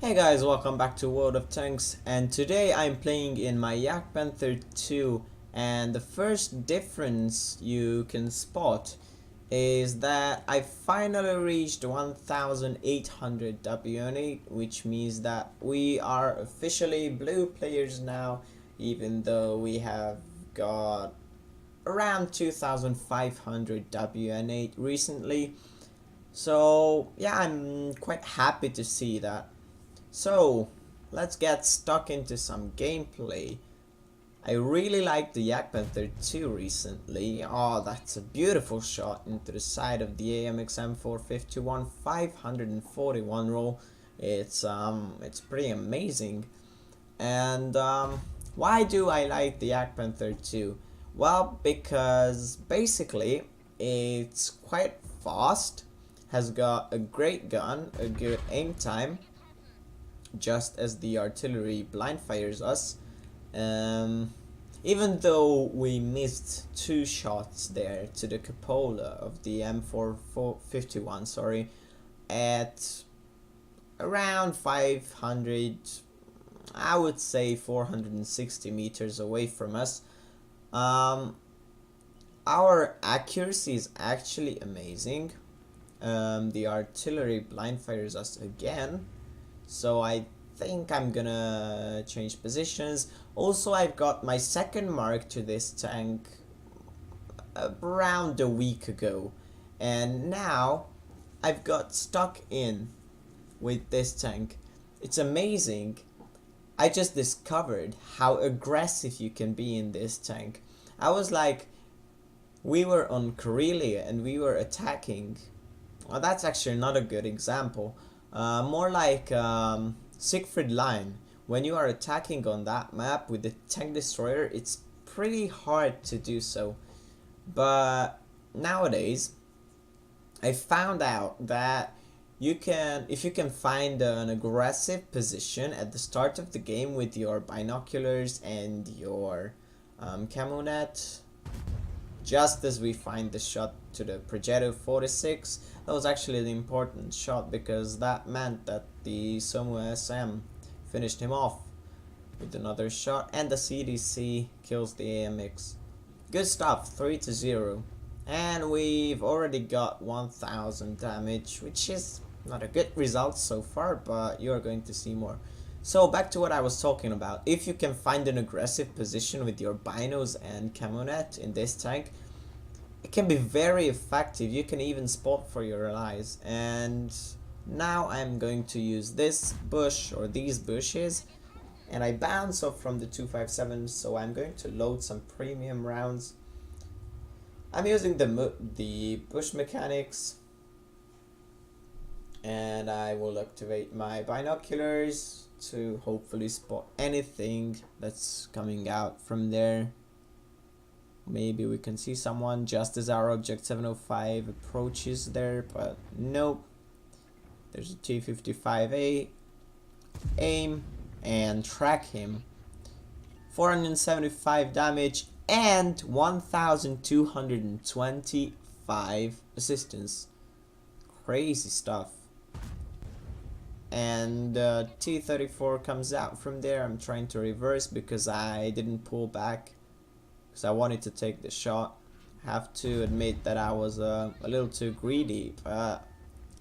Hey guys, welcome back to World of Tanks, and today I'm playing in my JagdPanther 2, and the first difference you can spot is that I finally reached 1800 WN8, which means that we are officially blue players now, even though we have got around 2500 WN8 recently. So yeah, I'm quite happy to see that. So, let's get stuck into some gameplay. I really liked the JagdPanther 2 recently. Oh, that's a beautiful shot into the side of the AMX M451 541 roll. It's pretty amazing. And why do I like the JagdPanther 2? Well, because basically it's quite fast, has got a great gun, a good aim time, just as the artillery blind fires us. Even though we missed two shots there to the cupola of the M451, sorry, at around 500, I would say 460 meters away from us. Our accuracy is actually amazing. The artillery blind fires us again, so I think I'm gonna change positions. Also, I've got my second mark to this tank around a week ago, and now I've got stuck in with this tank. It's amazing. I just discovered how aggressive you can be in this tank. I was like, we were on Karelia and we were attacking. Well, that's actually not a good example. More like Siegfried Line. When you are attacking on that map with the tank destroyer, it's pretty hard to do so. But nowadays, I found out that if you can find an aggressive position at the start of the game with your binoculars and your camo net, just as we find the shot to the Progetto 46, that was actually the important shot, because that meant that the Somo SM finished him off with another shot, and the CDC kills the AMX. Good stuff, 3-0. And we've already got 1000 damage, which is not a good result so far, but you're going to see more. So back to what I was talking about. If you can find an aggressive position with your binos and camo net in this tank, it can be very effective. You can even spot for your allies. And now I'm going to use this bush, or these bushes, and I bounce off from the 257, so I'm going to load some premium rounds. I'm using the bush mechanics, and I will activate my binoculars to hopefully spot anything that's coming out from there. Maybe we can see someone just as our object 705 approaches there, but nope. There's a T-55A. Aim and track him. 475 damage and 1225 assistance. Crazy stuff. And T-34 comes out from there. I'm trying to reverse because I didn't pull back, because I wanted to take the shot. Have to admit that I was a little too greedy, but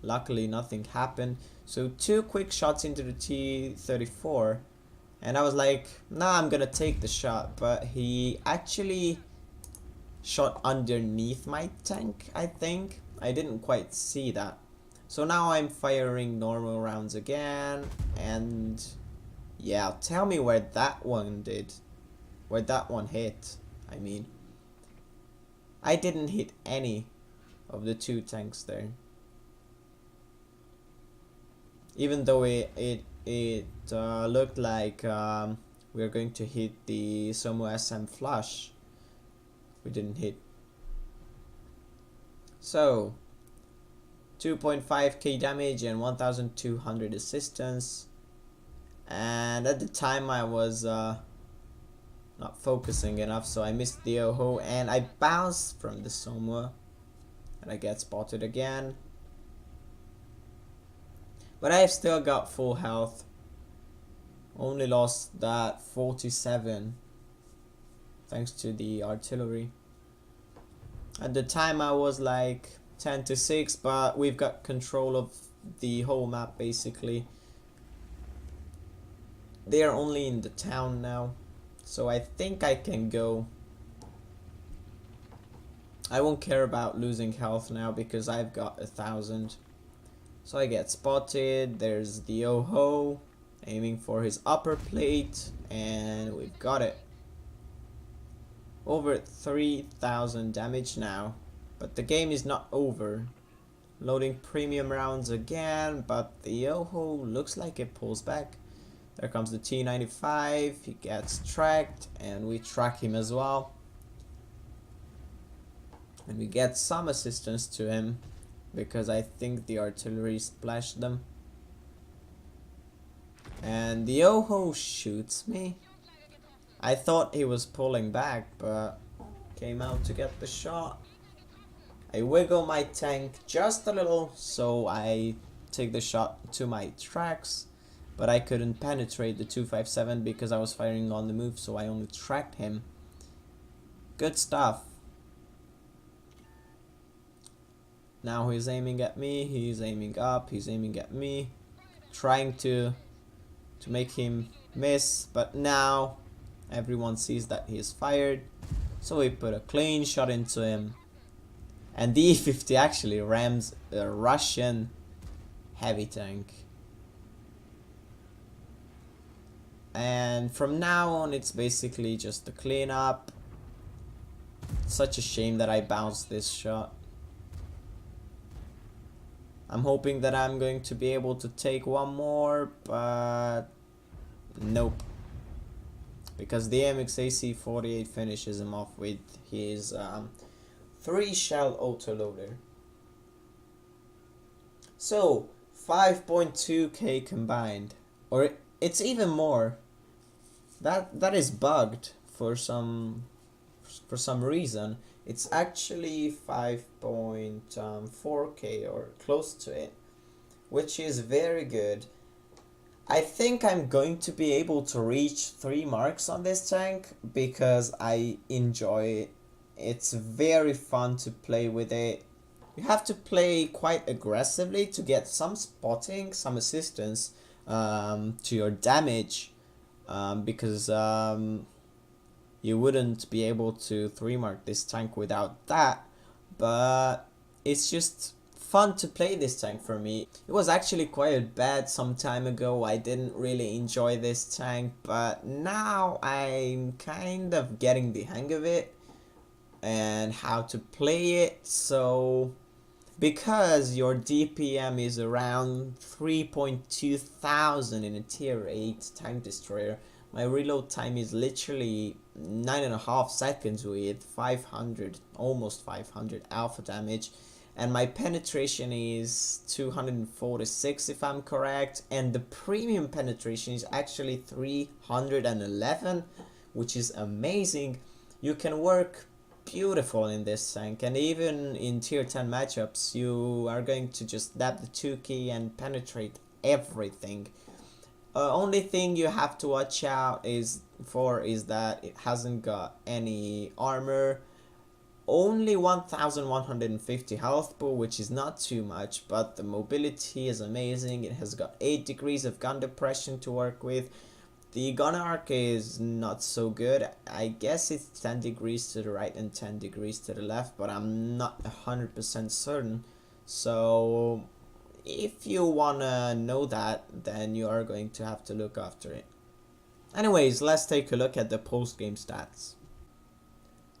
luckily nothing happened. So 2 quick shots into the T-34, and I was like, nah, I'm gonna take the shot, but he actually shot underneath my tank, I think. I didn't quite see that. So now I'm firing normal rounds again, and yeah, tell me where that one hit. I mean, I didn't hit any of the 2 tanks there. Even though it looked like we were going to hit the Somo SM flush, we didn't hit. So 2.5k damage and 1200 assistance, and at the time I was not focusing enough, so I missed the Oho, and I bounced from the Somo, and I get spotted again. But I've still got full health. Only lost that 47 thanks to the artillery. At the time I was like 10-6, but we've got control of the whole map basically. They are only in the town now, so I think I can go. I won't care about losing health now because I've got 1,000. So I get spotted. There's the Oho aiming for his upper plate, and we've got it. Over 3,000 damage now, but the game is not over. Loading premium rounds again, but the Oho looks like it pulls back. There comes the T95, he gets tracked, and we track him as well. And we get some assistance to him, because I think the artillery splashed them. And the Oho shoots me. I thought he was pulling back, but came out to get the shot. I wiggle my tank just a little, so I take the shot to my tracks, but I couldn't penetrate the 257 because I was firing on the move, so I only tracked him. Good stuff. Now he's aiming at me, he's aiming up, he's aiming at me, trying to make him miss, but now everyone sees that he is fired, so we put a clean shot into him. And the E50 actually rams a Russian heavy tank. And from now on it's basically just a cleanup. Such a shame that I bounced this shot. I'm hoping that I'm going to be able to take one more, but nope. Because the MXAC-48 finishes him off with his 3-shell autoloader. So 5.2k combined, or it's even more. That is bugged for some reason. It's actually 5.4k or close to it, which is very good. I think I'm going to be able to reach 3 marks on this tank because I enjoy it. It's very fun to play with it. You have to play quite aggressively to get some spotting, some assistance to your damage, because you wouldn't be able to 3-mark this tank without that, but it's just fun to play this tank for me. It was actually quite bad some time ago. I didn't really enjoy this tank, but now I'm kind of getting the hang of it and how to play it. So because your DPM is around 3.2 thousand in a tier 8 tank destroyer, my reload time is literally 9.5 seconds with 500, almost 500 alpha damage, and my penetration is 246 if I'm correct, and the premium penetration is actually 311, which is amazing. You can work beautiful in this tank, and even in tier 10 matchups you are going to just dab the 2 key and penetrate everything. Only thing you have to watch out is that it hasn't got any armor, only 1150 health pool, which is not too much, but the mobility is amazing. It has got 8 degrees of gun depression to work with. The gun arc is not so good. I guess it's 10 degrees to the right and 10 degrees to the left, but I'm not 100% certain. So if you wanna know that, then you are going to have to look after it. Anyways, let's take a look at the post-game stats.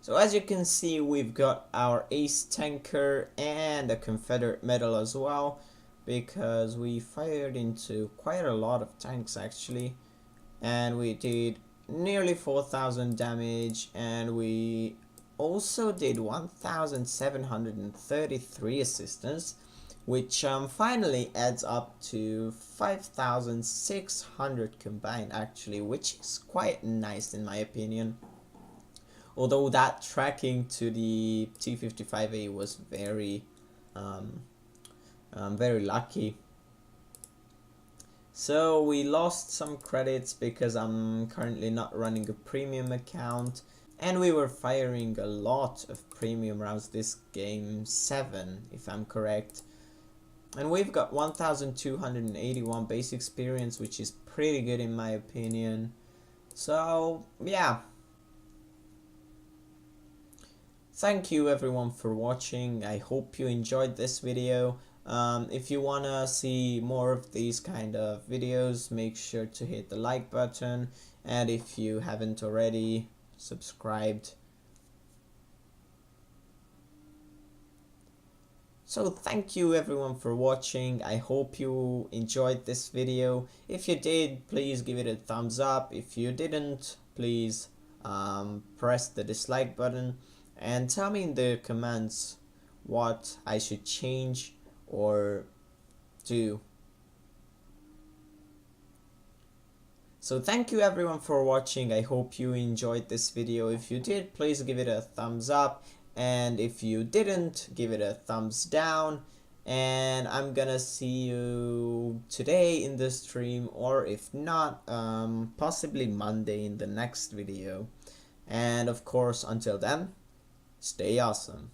So as you can see, we've got our ace tanker and a Confederate medal as well, because we fired into quite a lot of tanks actually, and we did nearly 4,000 damage, and we also did 1,733 assistance, which finally adds up to 5,600 combined actually, which is quite nice in my opinion. Although that tracking to the T55A was very lucky. So we lost some credits because I'm currently not running a premium account, and we were firing a lot of premium rounds this game, 7 if I'm correct. And we've got 1281 base experience, which is pretty good in my opinion. So yeah, thank you everyone for watching. I hope you enjoyed this video. If you wanna see more of these kind of videos, make sure to hit the like button, and if you haven't already, subscribed. So thank you everyone for watching. I hope you enjoyed this video. If you did, please give it a thumbs up. If you didn't, please press the dislike button, and tell me in the comments what I should change or do. So thank you everyone for watching. I hope you enjoyed this video. If you did, please give it a thumbs up, and if you didn't, give it a thumbs down. And I'm gonna see you today in the stream, or if not, possibly Monday in the next video. And of course, until then, stay awesome.